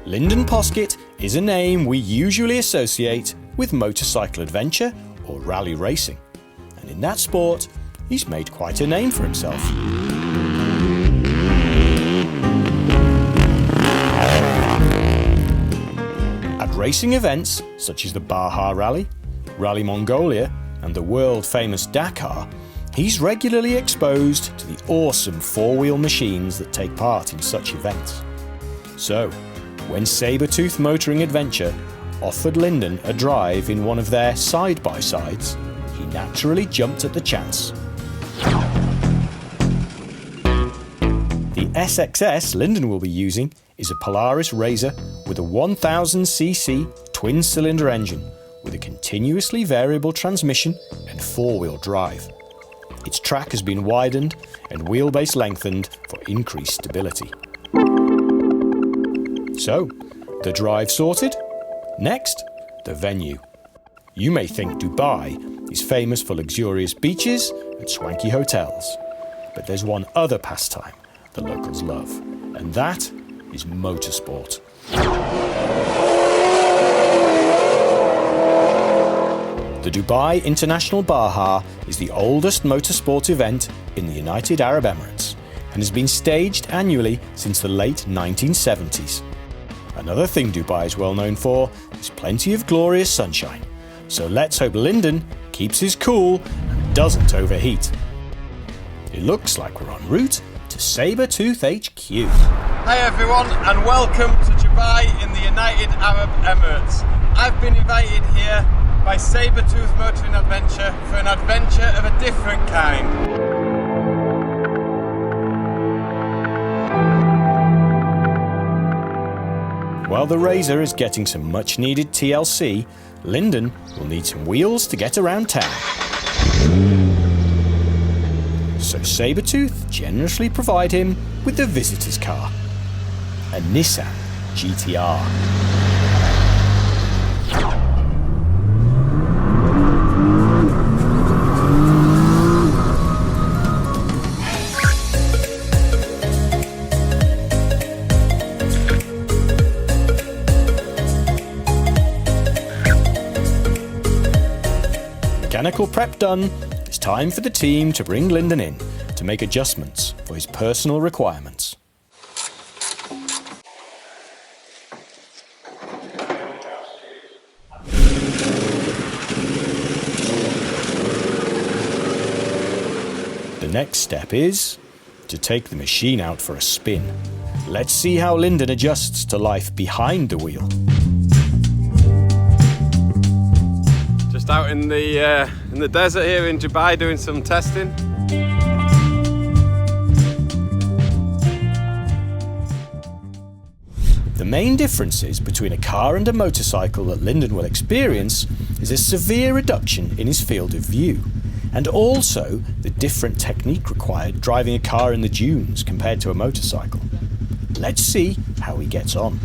Lyndon Poskett is a name we usually associate with motorcycle adventure or rally racing, and in that sport he's made quite a name for himself. At racing events such as the Baja Rally, Rally Mongolia and the world-famous Dakar, he's regularly exposed to the awesome four-wheel machines that take part in such events. So, when Sabertooth Motoring Adventure offered Lyndon a drive in one of their side-by-sides, he naturally jumped at the chance. The SXS Lyndon will be using is a Polaris Razor with a 1000cc twin-cylinder engine with a continuously variable transmission and four-wheel drive. Its track has been widened and wheelbase lengthened for increased stability. So, the drive sorted? Next, the venue. You may think Dubai is famous for luxurious beaches and swanky hotels, but there's one other pastime the locals love, and that is motorsport. The Dubai International Baja is the oldest motorsport event in the United Arab Emirates and has been staged annually since the late 1970s. Another thing Dubai is well known for is plenty of glorious sunshine, so let's hope Lyndon keeps his cool and doesn't overheat. It looks like we're en route to Sabertooth HQ. Hi everyone and welcome to Dubai in the United Arab Emirates. I've been invited here by Sabertooth Motoring Adventure for an adventure of a different kind. While the Razor is getting some much needed TLC, Lyndon will need some wheels to get around town. So Sabertooth generously provide him with the visitor's car, a Nissan GTR. Mechanical prep done, it's time for the team to bring Lyndon in to make adjustments for his personal requirements. The next step is to take the machine out for a spin. Let's see how Lyndon adjusts to life behind the wheel. Just out in the desert here in Dubai doing some testing. The main differences between a car and a motorcycle that Lyndon will experience is a severe reduction in his field of view, and also the different technique required driving a car in the dunes compared to a motorcycle. Let's see how he gets on.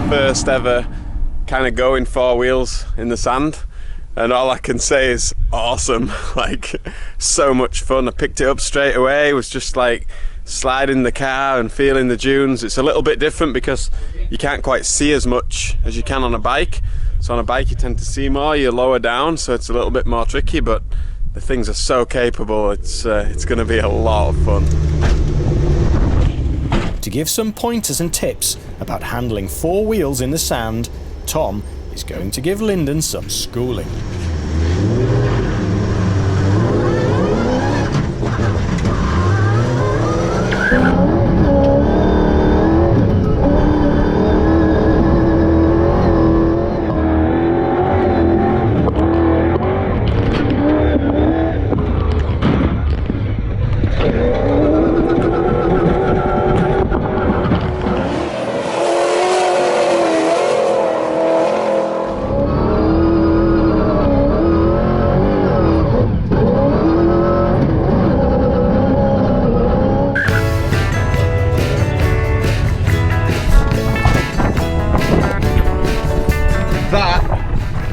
First ever kind of going four wheels in the sand, and all I can say is awesome. Like, so much fun. I picked it up straight away, was just like sliding the car and feeling the dunes. It's a little bit different because you can't quite see as much as you can on a bike. So on a bike you tend to see more, you're lower down, so it's a little bit more tricky, but the things are so capable. It's going to be a lot of fun. To give some pointers and tips about handling four wheels in the sand, Tom is going to give Lyndon some schooling.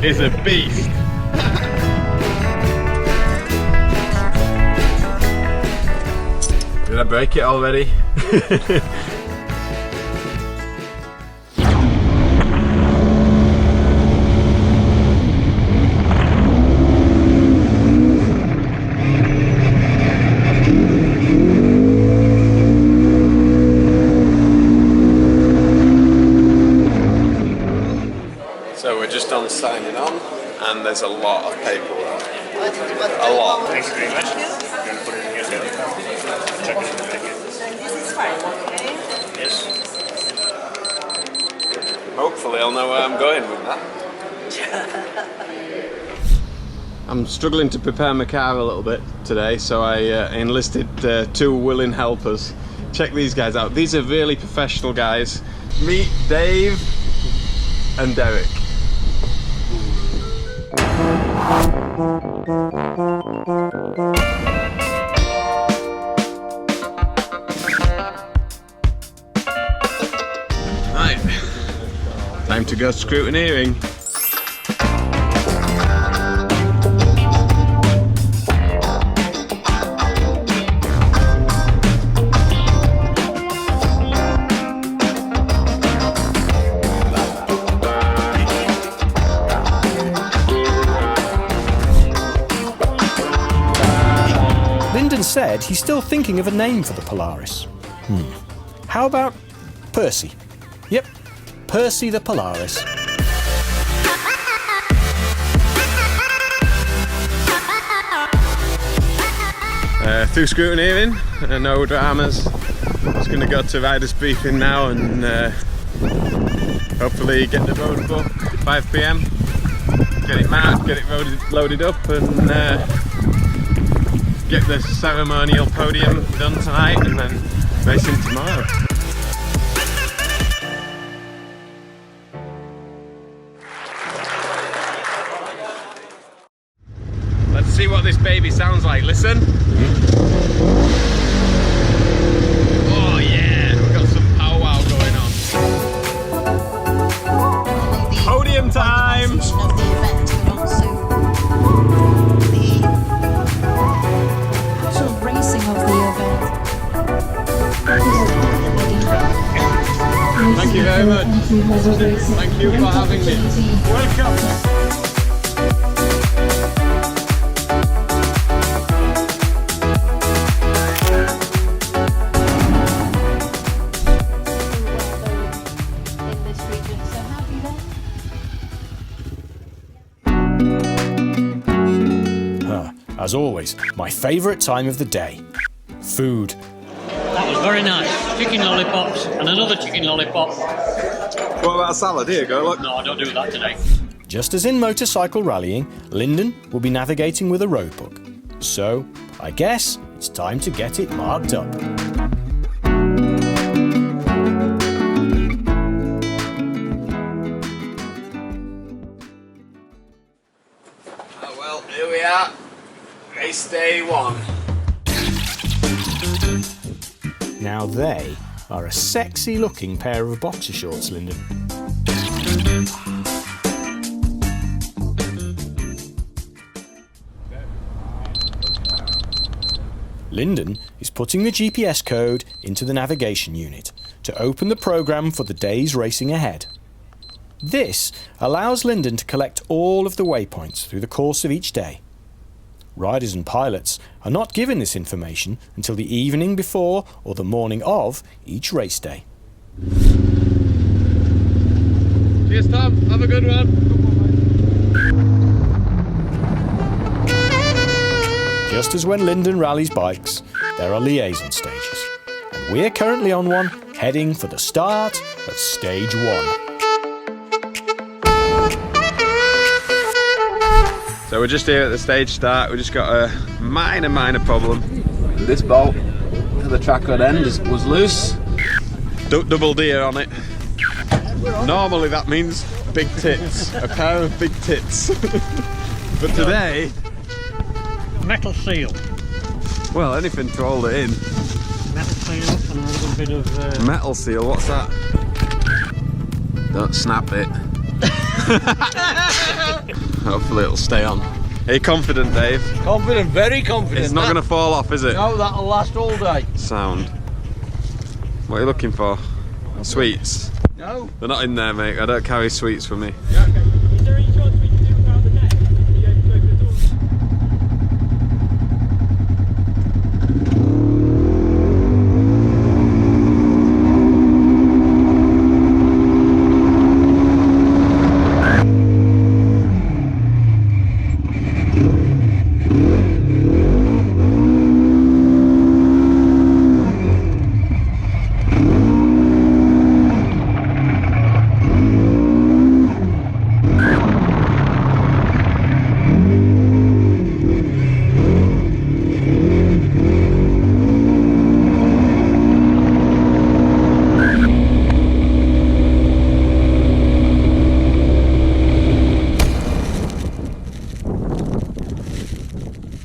is a beast. Did I break it already? So we're just on signing on, and there's a lot of paperwork. A lot. Thank you very much. You're going to put it in your belly. Check it in the ticket. This is fine, okay? Yes. Hopefully I'll know where I'm going with that. I'm struggling to prepare my car a little bit today, so I enlisted 2 willing helpers. Check these guys out. These are really professional guys. Meet Dave and Derek. Right, time to go scrutineering. Lyndon said he's still thinking of a name for the Polaris. How about Percy? Yep, Percy the Polaris. Through scrutineering, no dramas. Just going to go to riders briefing now and hopefully get the road book 5 PM. Get it marked, get it loaded up, and get the ceremonial podium done tonight, and then racing tomorrow. Let's see what this baby sounds like. Listen. Oh yeah, we've got some powwow going on. Podium time! Of the event, but also the actual racing of the event. Thank you very much. Thank you for having me. Welcome. In this region, so happy then. As always, my favourite time of the day. Food. That was very nice. Chicken lollipops and another chicken lollipop. What about a salad? Here you go, look. No, I don't do that today. Just as in motorcycle rallying, Lyndon will be navigating with a road book. So, I guess it's time to get it marked up. Oh well, here we are. Race day 1. Now they are a sexy looking pair of boxer shorts, Lyndon. Lyndon is putting the GPS code into the navigation unit to open the programme for the day's racing ahead. This allows Lyndon to collect all of the waypoints through the course of each day. Riders and pilots are not given this information until the evening before or the morning of each race day. Cheers, Tom. Have a good one. Just as when Lyndon rallies bikes, there are liaison stages, and we're currently on one heading for the start of stage 1. So we're just here at the stage start. We just got a minor problem. This bolt to the track rod end was loose. Double deer on it. Normally that means big tits, a pair of big tits. But today, Metal seal. well, anything to hold it in. Metal seal and a little bit of... Metal seal, what's that? Don't snap it. Hopefully it'll stay on. Are you confident, Dave? Confident, very confident. It's not going to fall off, is it? No, that'll last all day. Sound. What are you looking for? Sweets? No. They're not in there, mate. I don't carry sweets for me. Yeah. Is there any chance we can do it around the neck? Are you able to open the door?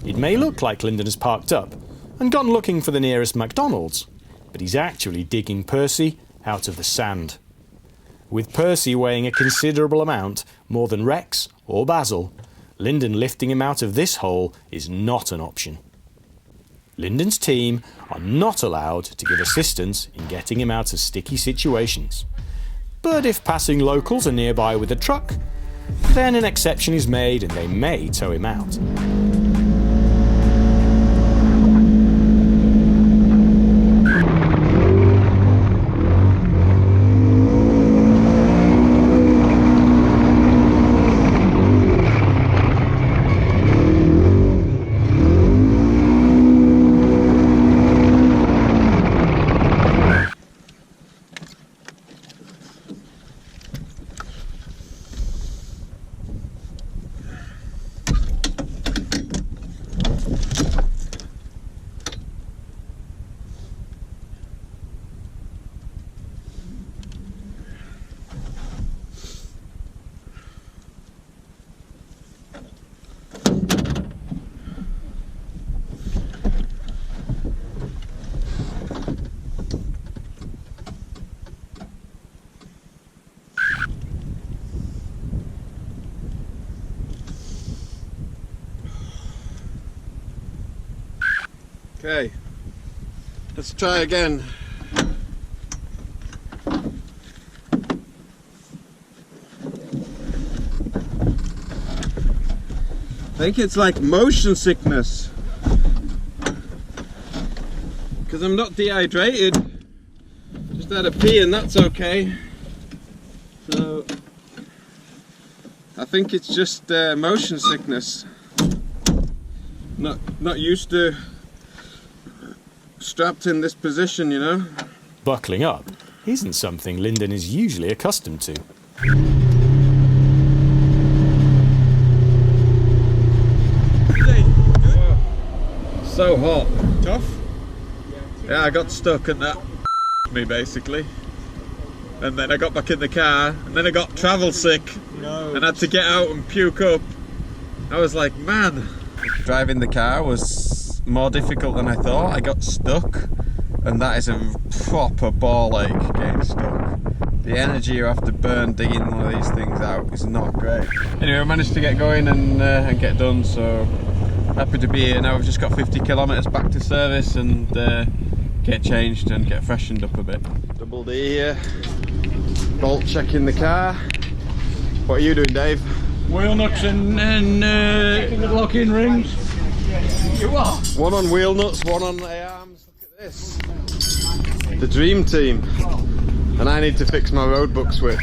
It may look like Lyndon has parked up and gone looking for the nearest McDonald's, but he's actually digging Percy out of the sand. With Percy weighing a considerable amount, more than Rex or Basil, Lyndon lifting him out of this hole is not an option. Lyndon's team are not allowed to give assistance in getting him out of sticky situations. But if passing locals are nearby with a truck, then an exception is made and they may tow him out. Okay, let's try again. I think it's like motion sickness because I'm not dehydrated, just had a pee and that's okay. So I think it's just motion sickness. Not used to strapped in this position, you know. Buckling up isn't something Lyndon is usually accustomed to. So hot. Tough? Yeah, I got stuck and that me basically. And then I got back in the car and then I got travel sick and had to get out and puke up. I was like, man, driving the car was more difficult than I thought. I got stuck and that is a proper ball ache, getting stuck. The energy you have to burn digging one of these things out is not great. Anyway, I managed to get going and get done, so happy to be here. Now we've just got 50 kilometres back to service and get changed and get freshened up a bit. Double D here, bolt checking the car. What are you doing, Dave? Wheel nuts and lock-in rings. You are? One on wheel nuts, one on the arms. Look at this. The dream team. And I need to fix my road book switch.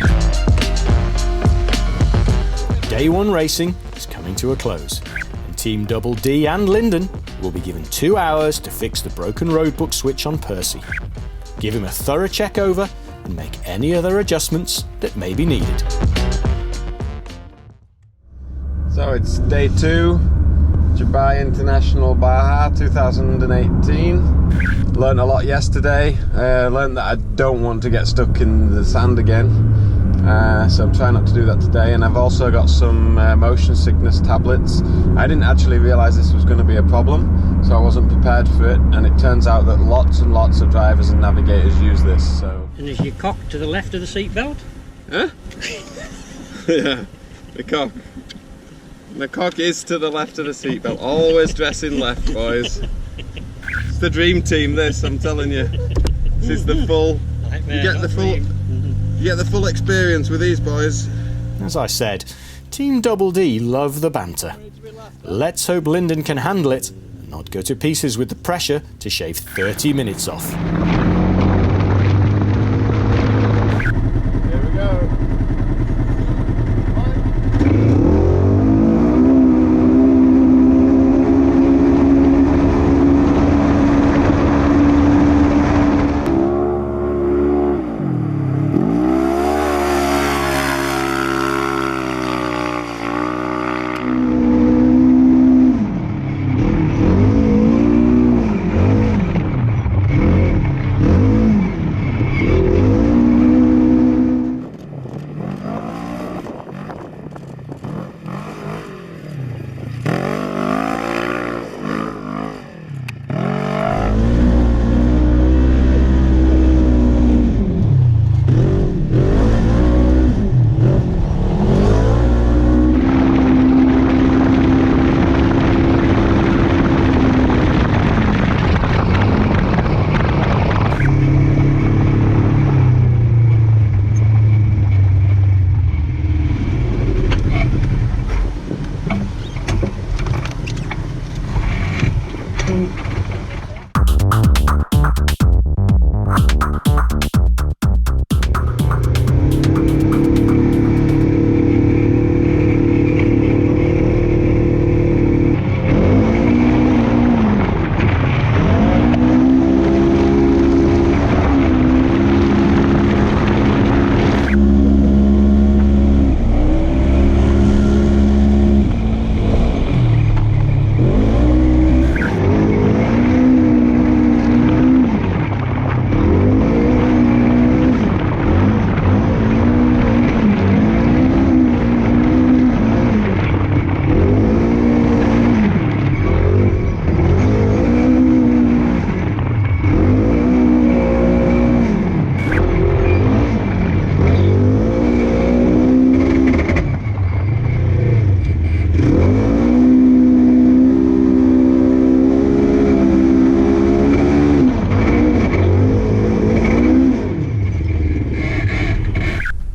Day one racing is coming to a close, and Team Double D and Lyndon will be given 2 hours to fix the broken roadbook switch on Percy, give him a thorough check over, and make any other adjustments that may be needed. So it's day 2, Dubai International Baja 2018. Learned a lot yesterday. Learned that I don't want to get stuck in the sand again. So I'm trying not to do that today. And I've also got some motion sickness tablets. I didn't actually realise this was going to be a problem, so I wasn't prepared for it. And it turns out that lots and lots of drivers and navigators use this. So. And is your cock to the left of the seat belt? Huh? Yeah, the cock. The cock is to the left of the seatbelt. Always dressing left, boys. It's the dream team, this, I'm telling you. This is the full, you get the full experience with these boys. As I said, Team Double D love the banter. Let's hope Lyndon can handle it and not go to pieces with the pressure to shave 30 minutes off. Here we go.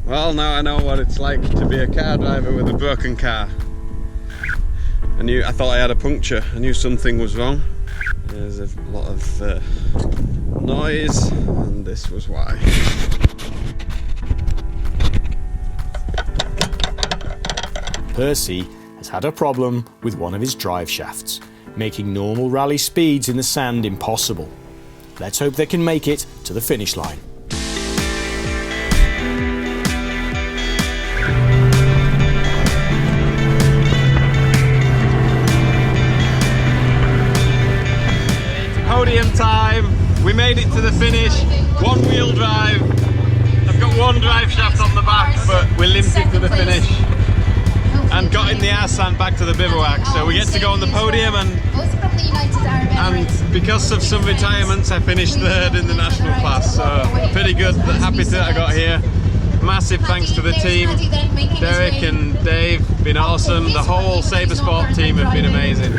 Well, now I know what it's like to be a car driver with a broken car. I thought I had a puncture. I knew something was wrong. There's a lot of noise, and this was why. Percy has had a problem with one of his drive shafts, making normal rally speeds in the sand impossible. Let's hope they can make it to the finish line. Podium time, we made it to the finish, one-wheel drive. I've got one drive shaft on the back, but we're limping to the finish and got in the air sand back to the bivouac. So we get to go on the podium, and because of some retirements I finished third in the national class, so pretty good, happy that I got here. Massive thanks to the team, Derek and Dave, been awesome. The whole Sabersport team have been amazing.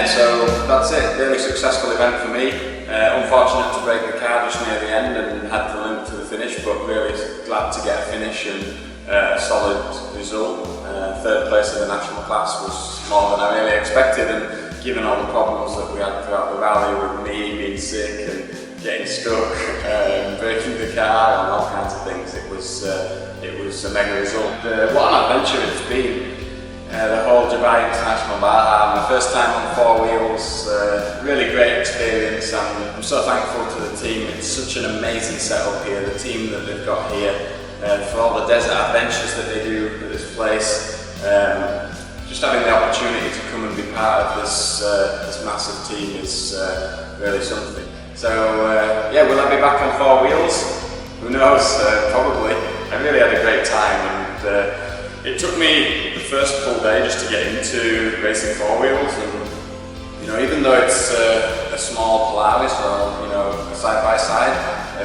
So that's it, really successful event for me. Unfortunate to break the car just near the end and had to limp to the finish, but really glad to get a finish and a solid result. Third place in the national class was more than I really expected, and given all the problems that we had throughout the rally with me being sick and getting stuck, breaking the car and all kinds of things, it was a mega result. What an adventure it's been. The whole Dubai International Baja, my first time on four wheels, really great experience, and I'm so thankful to the team. It's such an amazing setup here, the team that they've got here, for all the desert adventures that they do at this place. Just having the opportunity to come and be part of this massive team is really something. So yeah, will I be back on four wheels? Who knows, probably. I really had a great time, and it took me the first full day just to get into racing four wheels, and you know, even though it's a small Polaris or you know a side by side,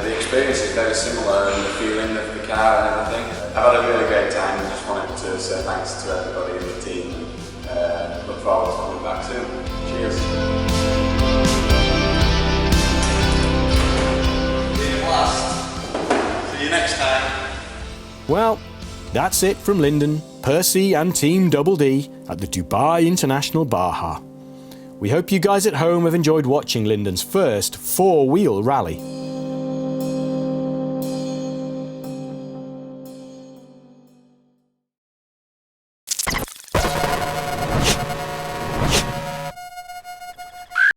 the experience is very similar and the feeling of the car and everything. I've had a really great time and just wanted to say thanks to everybody in the team and look forward to coming back soon. Cheers. See you last. See you next time. Well, that's it from Lyndon, Percy and Team Double D at the Dubai International Baja. We hope you guys at home have enjoyed watching Lyndon's first four-wheel rally.